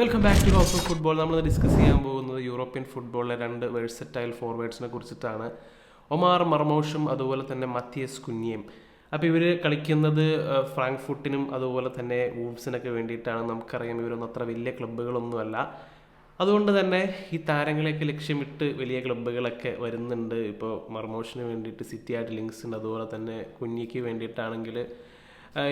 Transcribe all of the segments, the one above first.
Welcome back to house of football. നമ്മൾ discuss ചെയ്യാൻ പോകുന്നത് യൂറോപ്യൻ ഫുട്ബോളിലെ രണ്ട് വേഴ്സറ്റൈൽ ഫോർവേഡ്സിനെ കുറിച്ചിട്ടാണ്. ഒമാർ മർമോഷും അതുപോലെ തന്നെ മത്തിയസ് കുഞ്ഞിയും. അപ്പോൾ ഇവർ കളിക്കുന്നത് ഫ്രാങ്ക്ഫർട്ടിനും അതുപോലെ തന്നെ വൂൾഫ്സിനൊക്കെ വേണ്ടിയിട്ടാണ്. നമുക്കറിയാം ഇവരൊന്നും അത്ര വലിയ ക്ലബ്ബുകളൊന്നുമല്ല. അതുകൊണ്ട് തന്നെ ഈ താരങ്ങളെയൊക്കെ ലക്ഷ്യമിട്ട് വലിയ ക്ലബ്ബുകളൊക്കെ വരുന്നുണ്ട്. ഇപ്പോൾ മർമോഷിന് വേണ്ടിയിട്ട് സിറ്റി ആയിട്ട് ലിങ്ക്സ് ഉണ്ട്. അതുപോലെ തന്നെ കുഞ്ഞിക്ക് വേണ്ടിയിട്ടാണെങ്കിൽ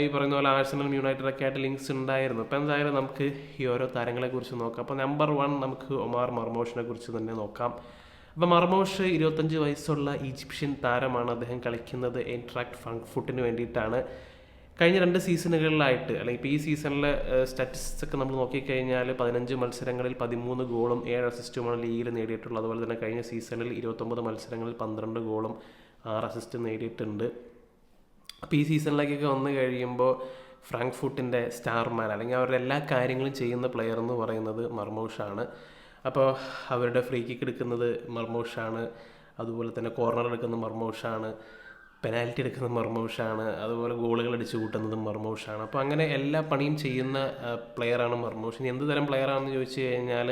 ഈ പറയുന്ന പോലെ ആഴ്സണൽ യുണൈറ്റഡ് ഒക്കെ ആയിട്ട് ലിങ്ക്സ് ഉണ്ടായിരുന്നു. അപ്പോൾ എന്തായാലും നമുക്ക് ഈ ഓരോ താരങ്ങളെക്കുറിച്ച് നോക്കാം. അപ്പോൾ നമ്പർ 1 നമുക്ക് ഒമാർ മർമോഷിനെ കുറിച്ച് തന്നെ നോക്കാം. അപ്പോൾ മർമോഷ് 25 വയസ്സുള്ള ഈജിപ്ഷ്യൻ താരമാണ്. അദ്ദേഹം കളിക്കുന്നത് എൻട്രാക്ട് ഫ്രാങ്ക്ഫർട്ടിന് വേണ്ടിയിട്ടാണ്. കഴിഞ്ഞ 2 സീസണുകളിലായിട്ട് അല്ലെങ്കിൽ ഇപ്പോൾ ഈ സീസണിലെ സ്റ്റാറ്റിസ്റ്റിക്സ് ഒക്കെ നമ്മൾ നോക്കിക്കഴിഞ്ഞാൽ 15 മത്സരങ്ങളിൽ 13 ഗോളും 7 അസിസ്റ്റുമാണ് ലീഗിൽ നേടിയിട്ടുള്ളത്. അതുപോലെ തന്നെ കഴിഞ്ഞ സീസണിൽ 29 മത്സരങ്ങളിൽ 12 ഗോളും 6 അസിസ്റ്റും നേടിയിട്ടുണ്ട്. അപ്പോൾ ഈ സീസണിലേക്കൊക്കെ വന്നു കഴിയുമ്പോൾ ഫ്രാങ്ക്ഫർട്ടിൻ്റെ സ്റ്റാർമാൻ അല്ലെങ്കിൽ അവരുടെ എല്ലാ കാര്യങ്ങളും ചെയ്യുന്ന പ്ലെയർ എന്ന് പറയുന്നത് മർമോഷാണ്. അപ്പോൾ അവരുടെ ഫ്രീ കിക്ക് എടുക്കുന്നത് മർമോഷാണ്, അതുപോലെ തന്നെ കോർണർ എടുക്കുന്ന മർമോഷാണ്, പെനാൽറ്റി എടുക്കുന്ന മർമോഷാണ്, അതുപോലെ ഗോളുകൾ അടിച്ചു കൂട്ടുന്നതും മർമോഷാണ്. അപ്പോൾ അങ്ങനെ എല്ലാ പണിയും ചെയ്യുന്ന പ്ലെയറാണ് മർമോഷ്. ഇനി എന്ത് തരം പ്ലെയറാണെന്ന് ചോദിച്ചു കഴിഞ്ഞാൽ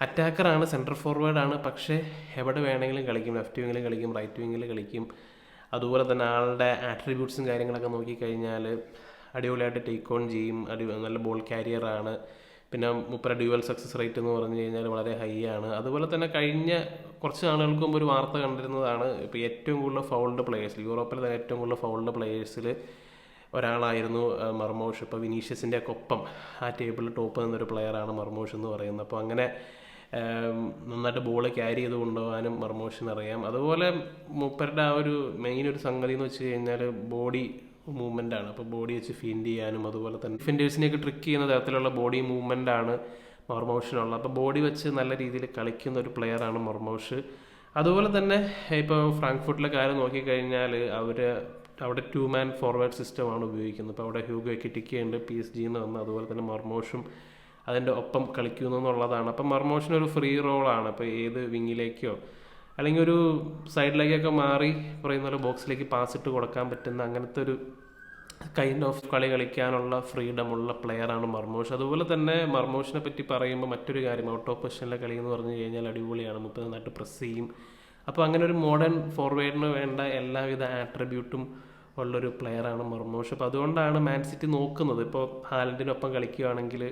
അറ്റാക്കറാണ്, സെൻട്രൽ ഫോർവേഡാണ്, പക്ഷേ എവിടെ വേണമെങ്കിലും കളിക്കും. ലെഫ്റ്റ് വിങ്ങിൽ കളിക്കും, റൈറ്റ് വിങ്ങിൽ കളിക്കും. അതുപോലെ തന്നെ ആളുടെ ആട്രിബ്യൂട്ട്സും കാര്യങ്ങളൊക്കെ നോക്കിക്കഴിഞ്ഞാൽ അടിപൊളിയായിട്ട് ടേക്ക് ഓൺ ചെയ്യും, നല്ല ബോൾ ക്യാരിയറാണ്. പിന്നെ ഡ്യുവൽ സക്സസ് റേറ്റ് എന്ന് പറഞ്ഞു കഴിഞ്ഞാൽ വളരെ ഹൈ ആണ്. അതുപോലെ തന്നെ കഴിഞ്ഞ കുറച്ച് നാളുകൾക്ക് മുമ്പ് ഒരു വാർത്ത കണ്ടിരുന്നതാണ്, ഇപ്പോൾ ഏറ്റവും കൂടുതൽ ഫൗൾഡ് പ്ലെയേഴ്സിൽ, യൂറോപ്പിൽ തന്നെ ഏറ്റവും കൂടുതൽ ഫൗൾഡ് പ്ലെയേഴ്സിൽ ഒരാളായിരുന്നു മർമോഷ്. ഇപ്പോൾ വിനീഷ്യസിൻ്റെ ഒക്കെ ഒപ്പം ആ ടേബിളിൽ ടോപ്പ് നിന്നൊരു പ്ലെയറാണ് മർമോഷ് എന്ന് പറയുന്നത്. അപ്പോൾ അങ്ങനെ നന്നായിട്ട് ബോൾ ക്യാരി ചെയ്ത് കൊണ്ടുപോകാനും മർമോഷിന് അറിയാം. അതുപോലെ മൂപ്പരുടെ ആ ഒരു മെയിൻ ഒരു സംഗതി എന്ന് വെച്ച് കഴിഞ്ഞാൽ ബോഡി മൂവ്മെൻ്റാണ്. അപ്പോൾ ബോഡി വെച്ച് ഫീൽഡ് ചെയ്യാനും അതുപോലെ തന്നെ ഡിഫൻഡേഴ്സിനെയൊക്കെ ട്രിക്ക് ചെയ്യുന്ന തരത്തിലുള്ള ബോഡി മൂവ്മെൻ്റാണ് മർമോഷിനുള്ളത്. അപ്പോൾ ബോഡി വെച്ച് നല്ല രീതിയിൽ കളിക്കുന്ന ഒരു പ്ലെയറാണ് മർമോഷ്. അതുപോലെ തന്നെ ഇപ്പോൾ ഫ്രാങ്ക്ഫർട്ടിലെ കാര്യം നോക്കിക്കഴിഞ്ഞാൽ അവിടെ 2 മാൻ ഫോർവേഡ് സിസ്റ്റമാണ് ഉപയോഗിക്കുന്നത്. ഇപ്പോൾ അവിടെ ഹ്യൂഗോ എക്കിറ്റിക്ക ഉണ്ട്, PSG എന്ന് വന്ന്, അതുപോലെ തന്നെ മർമോഷും അതിൻ്റെ ഒപ്പം കളിക്കുന്നു എന്നുള്ളതാണ്. അപ്പം മർമോഷിനൊരു ഫ്രീ റോളാണ്. ഇപ്പോൾ ഏത് വിങ്ങിലേക്കോ അല്ലെങ്കിൽ ഒരു സൈഡിലേക്കൊക്കെ മാറി പറയുന്ന പോലെ ബോക്സിലേക്ക് പാസ് ഇട്ട് കൊടുക്കാൻ പറ്റുന്ന അങ്ങനത്തെ ഒരു കൈൻഡ് ഓഫ് കളി കളിക്കാനുള്ള ഫ്രീഡമുള്ള പ്ലെയറാണ് മർമോഷ്. അതുപോലെ തന്നെ മർമോഷിനെ പറ്റി പറയുമ്പോൾ മറ്റൊരു കാര്യം, ഔട്ട് ഓഫ് പൊസിഷനിലെ കളി എന്ന് പറഞ്ഞു കഴിഞ്ഞാൽ അടിപൊളിയാണ്. നന്നായിട്ട് പ്രസ് ചെയ്യും. അപ്പോൾ അങ്ങനെ ഒരു മോഡേൺ ഫോർവേഡിന് വേണ്ട എല്ലാവിധ ആട്രിബ്യൂട്ടും ഉള്ളൊരു പ്ലെയറാണ് മർമോഷ്. അപ്പോൾ അതുകൊണ്ടാണ് മാൻ സിറ്റി നോക്കുന്നത്. ഇപ്പോൾ ഹാലൻഡിനൊപ്പം കളിക്കുകയാണെങ്കിൽ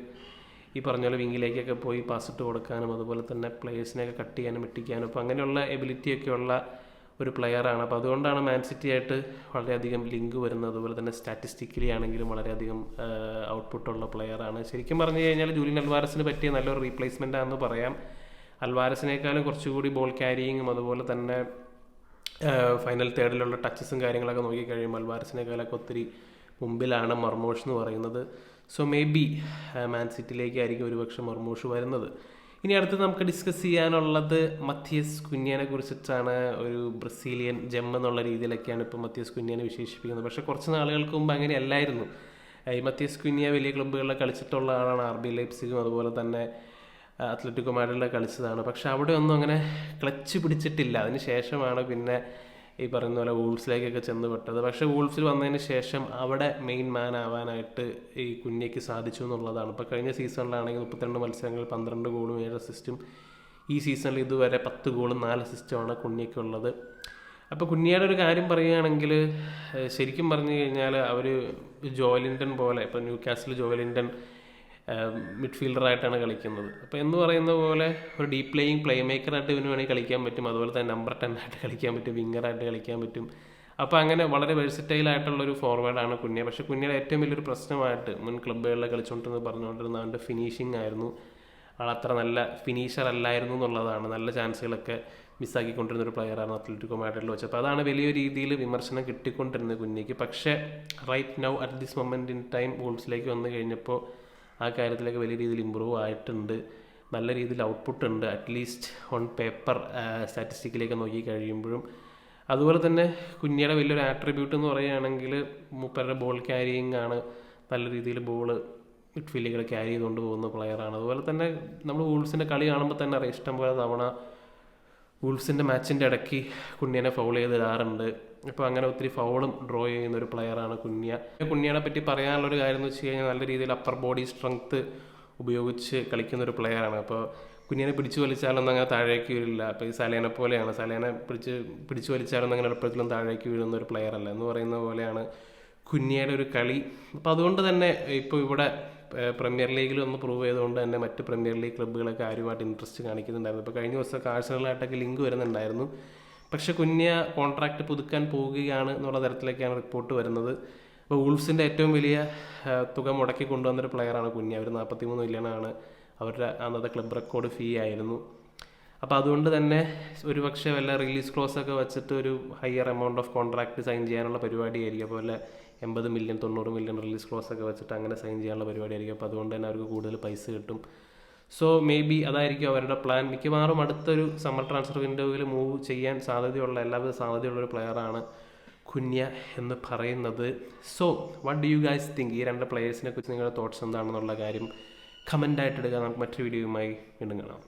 ഈ പറഞ്ഞ പോലെ വിങ്ങിലേക്കൊക്കെ പോയി പാസിട്ട് കൊടുക്കാനും അതുപോലെ തന്നെ പ്ലേയേഴ്സിനെയൊക്കെ കട്ട് ചെയ്യാനും വെട്ടിക്കാനും അപ്പോൾ അങ്ങനെയുള്ള എബിലിറ്റിയൊക്കെ ഉള്ള ഒരു പ്ലെയറാണ്. അപ്പോൾ അതുകൊണ്ടാണ് മാൻ സിറ്റി ആയിട്ട് വളരെയധികം ലിങ്ക് വരുന്നത്. അതുപോലെ തന്നെ സ്റ്റാറ്റിസ്റ്റിക്കലി ആണെങ്കിലും വളരെയധികം ഔട്ട്പുട്ടുള്ള പ്ലെയറാണ്. ശരിക്കും പറഞ്ഞു കഴിഞ്ഞാൽ ജൂലിയൻ അൽവാരസിന് പറ്റിയ നല്ലൊരു റീപ്ലേസ്മെൻ്റ് ആണെന്ന് പറയാം. അൽവാരസിനേക്കാളും കുറച്ചുകൂടി ബോൾ ക്യാരിയിങ്ങും അതുപോലെ തന്നെ ഫൈനൽ തേർഡിലുള്ള ടച്ചസും കാര്യങ്ങളൊക്കെ നോക്കിക്കഴിയുമ്പോൾ അൽവാരസിനേക്കാളൊക്കെ ഒത്തിരി മുമ്പിലാണ് മർമോഷ് എന്ന് പറയുന്നത്. സോ മേ ബി മാൻ സിറ്റിയിലേക്കായിരിക്കും ഒരുപക്ഷെ മർമോഷ് വരുന്നത്. ഇനി അടുത്ത് നമുക്ക് ഡിസ്കസ് ചെയ്യാനുള്ളത് മത്തിയസ് കുഞ്ഞിനെ കുറിച്ചിട്ടാണ്. ഒരു ബ്രസീലിയൻ ജെം എന്നുള്ള രീതിയിലൊക്കെയാണ് ഇപ്പോൾ മത്തിയസ് കുഞ്ഞിനെ വിശേഷിപ്പിക്കുന്നത്. പക്ഷേ കുറച്ച് നാളുകൾക്ക് മുമ്പ് അങ്ങനെയല്ലായിരുന്നു. ഈ മത്തിയസ് കുഞ്ഞിയ വലിയ ക്ലബ്ബുകളിൽ കളിച്ചിട്ടുള്ള ആളാണ്. RB ലൈപ്സിഗും അതുപോലെ തന്നെ അത്ലറ്റിക്കോ മാഡ്രിഡിൽ കളിച്ചതാണ്. പക്ഷെ അവിടെ ഒന്നും അങ്ങനെ ക്ലച്ച് പിടിച്ചിട്ടില്ല. അതിന് ശേഷമാണ് പിന്നെ ഈ പറയുന്ന പോലെ വൂൾഫ്സിലേക്കൊക്കെ ചെന്ന് പെട്ടത്. പക്ഷേ വൂൾഫ്സിൽ വന്നതിന് ശേഷം അവിടെ മെയിൻ മാൻ ആവാനായിട്ട് ഈ കുഞ്ഞയ്ക്ക് സാധിച്ചു എന്നുള്ളതാണ്. ഇപ്പോൾ കഴിഞ്ഞ സീസണിലാണെങ്കിൽ 32 മത്സരങ്ങളിൽ 12 ഗോളും 7 അസിസ്റ്റും. ഈ സീസണിൽ ഇതുവരെ 10 ഗോളും 4 അസിസ്റ്റുമാണ് കുഞ്ഞയ്ക്കുള്ളത്. അപ്പോൾ കുഞ്ഞിയുടെ ഒരു കാര്യം പറയുകയാണെങ്കിൽ ശരിക്കും പറഞ്ഞു കഴിഞ്ഞാൽ അവർ ജോയലിൻഡൻ പോലെ, ഇപ്പോൾ ന്യൂകാസിൽ ജോയലിൻഡൻ മിഡ്ഫീൽഡറായിട്ടാണ് കളിക്കുന്നത്. അപ്പോൾ എന്ന് പറയുന്ന പോലെ ഒരു ഡീപ് പ്ലേയിങ് പ്ലേ മേക്കറായിട്ട് ഇവന് വേണമെങ്കിൽ കളിക്കാൻ പറ്റും. അതുപോലെ തന്നെ നമ്പർ 10 ആയിട്ട് കളിക്കാൻ പറ്റും, വിങ്ങറായിട്ട് കളിക്കാൻ പറ്റും. അപ്പോൾ അങ്ങനെ വളരെ വെഴ്സറ്റൈലായിട്ടുള്ളൊരു ഫോർവേഡാണ് കുഞ്ഞ. പക്ഷേ കുഞ്ഞിയുടെ ഏറ്റവും വലിയൊരു പ്രശ്നമായിട്ട് മുൻ ക്ലബ്ബുകളിൽ പറഞ്ഞുകൊണ്ടിരുന്ന അവൻ്റെ ഫിനിഷിംഗ് ആയിരുന്നു. ആളത്ര നല്ല ഫിനിഷർ അല്ലായിരുന്നു എന്നുള്ളതാണ്. നല്ല ചാൻസുകളൊക്കെ മിസ്സാക്കിക്കൊണ്ടിരുന്ന ഒരു പ്ലെയറാണ് അത്ലറ്റിക്കോ മാഡ്രിഡിൽ വെച്ച്. അപ്പോൾ അതാണ് വലിയ രീതിയിൽ വിമർശനം കിട്ടിക്കൊണ്ടിരുന്നത് കുഞ്ഞിക്ക്. പക്ഷേ right now at this moment in time വൂൾഫ്സിലേക്ക് വന്നു കഴിഞ്ഞപ്പോൾ ആ കാര്യത്തിലേക്ക് വലിയ രീതിയിൽ ഇമ്പ്രൂവ് ആയിട്ടുണ്ട്. നല്ല രീതിയിൽ ഔട്ട്പുട്ട് ഉണ്ട്, അറ്റ്ലീസ്റ്റ് ഓൺ പേപ്പർ സ്റ്റാറ്റിസ്റ്റിക്കിലേക്ക് നോക്കി കഴിയുമ്പോഴും. അതുപോലെ തന്നെ കുഞ്ഞിയുടെ വലിയൊരു ആട്രിബ്യൂട്ട് എന്ന് പറയുകയാണെങ്കിൽ മൂപ്പരുടെ ബോൾ ക്യാരിയിങ് ആണ്. നല്ല രീതിയിൽ ബോള് മിഡ്ഫീൽഡുകൾ ക്യാരി ചെയ്തുകൊണ്ട് പോകുന്ന പ്ലെയറാണ്. അതുപോലെ തന്നെ നമ്മൾ വൂൾഫ്സിൻ്റെ കളി കാണുമ്പോൾ തന്നെ അറിയാം, ഇഷ്ടംപോലെ തവണ വൂൾഫ്സിൻ്റെ മാച്ചിൻ്റെ ഇടയ്ക്ക് കുഞ്ഞിനെ ഫൗൾ ചെയ്തിടാറുണ്ട്. ഇപ്പോൾ അങ്ങനെ ഒത്തിരി ഫൗളും ഡ്രോ ചെയ്യുന്ന ഒരു പ്ലെയറാണ് കുഞ്ഞിയെ പറ്റി പറയാനുള്ളൊരു കാര്യം എന്ന് വെച്ച് കഴിഞ്ഞാൽ നല്ല രീതിയിൽ അപ്പർ ബോഡി സ്ട്രെങ്ത്ത് ഉപയോഗിച്ച് കളിക്കുന്ന ഒരു പ്ലെയറാണ്. അപ്പോൾ കുഞ്ഞിനെ പിടിച്ചു വലിച്ചാലൊന്നും അങ്ങനെ താഴേക്ക് വീഴില്ല. അപ്പോൾ ഈ സലേനെ പോലെയാണ്, സലേനെ പിടിച്ചു വലിച്ചാലൊന്നും അങ്ങനെ എളുപ്പത്തിലും താഴേക്ക് വീഴുന്ന ഒരു പ്ലെയർ അല്ല എന്ന് പറയുന്ന പോലെയാണ് കുഞ്ഞിയുടെ ഒരു കളി. അപ്പോൾ അതുകൊണ്ട് തന്നെ ഇപ്പോൾ ഇവിടെ പ്രീമിയർ ലീഗിൽ ഒന്ന് പ്രൂവ് ചെയ്തുകൊണ്ട് തന്നെ മറ്റ് പ്രീമിയർ ലീഗ് ക്ലബ്ബുകളൊക്കെ കാര്യമായിട്ട് ഇൻട്രസ്റ്റ് കാണിക്കുന്നുണ്ടായിരുന്നു. ഇപ്പോൾ കഴിഞ്ഞ ദിവസം ആഴ്സണലായിട്ടൊക്കെ ലിങ്ക് വരുന്നുണ്ടായിരുന്നു. പക്ഷെ കുഞ്ഞ കോൺട്രാക്റ്റ് പുതുക്കാൻ പോവുകയാണ് എന്നുള്ള തരത്തിലേക്കാണ് റിപ്പോർട്ട് വരുന്നത്. അപ്പോൾ വൂൾഫ്സിൻ്റെ ഏറ്റവും വലിയ തുക മുടക്കി കൊണ്ടുവന്നൊരു പ്ലെയറാണ് കുഞ്ഞ. അവർ 43 മില്യണാണ് അവരുടെ അന്നത്തെ ക്ലബ് റെക്കോർഡ് ഫീ ആയിരുന്നു. അപ്പോൾ അതുകൊണ്ട് തന്നെ ഒരു പക്ഷേ വല്ല റിലീസ് ക്ലോസ് ഒക്കെ വെച്ചിട്ട് ഒരു higher amount of contract sign ചെയ്യാനുള്ള പരിപാടിയായിരിക്കും. അപ്പോൾ വല്ല 80 മില്യൺ 90 മില്യൺ റിലീസ് ക്ലോസ് ഒക്കെ വെച്ചിട്ട് അങ്ങനെ സൈൻ ചെയ്യാനുള്ള പരിപാടിയായിരിക്കും. അപ്പോൾ അതുകൊണ്ട് തന്നെ അവർക്ക് കൂടുതൽ പൈസ കിട്ടും. സോ മേ ബി അതായിരിക്കും അവരുടെ പ്ലാൻ. മിക്കവാറും അടുത്തൊരു സമ്മർ ട്രാൻസ്ഫർ വിൻഡോയിൽ മൂവ് ചെയ്യാൻ സാധ്യതയുള്ള എല്ലാവിധ സാധ്യതയുള്ളൊരു പ്ലെയറാണ് കുഞ്ഞ എന്ന് പറയുന്നത്. So what do you guys think? ഈ രണ്ട് പ്ലെയേഴ്സിനെ കുറിച്ച് നിങ്ങളുടെ തോട്ട്സ് എന്താണെന്നുള്ള കാര്യം കമൻ്റായിട്ടിടുക. നമുക്ക് മറ്റൊരു വീഡിയോയുമായി വീണ്ടും കാണാം.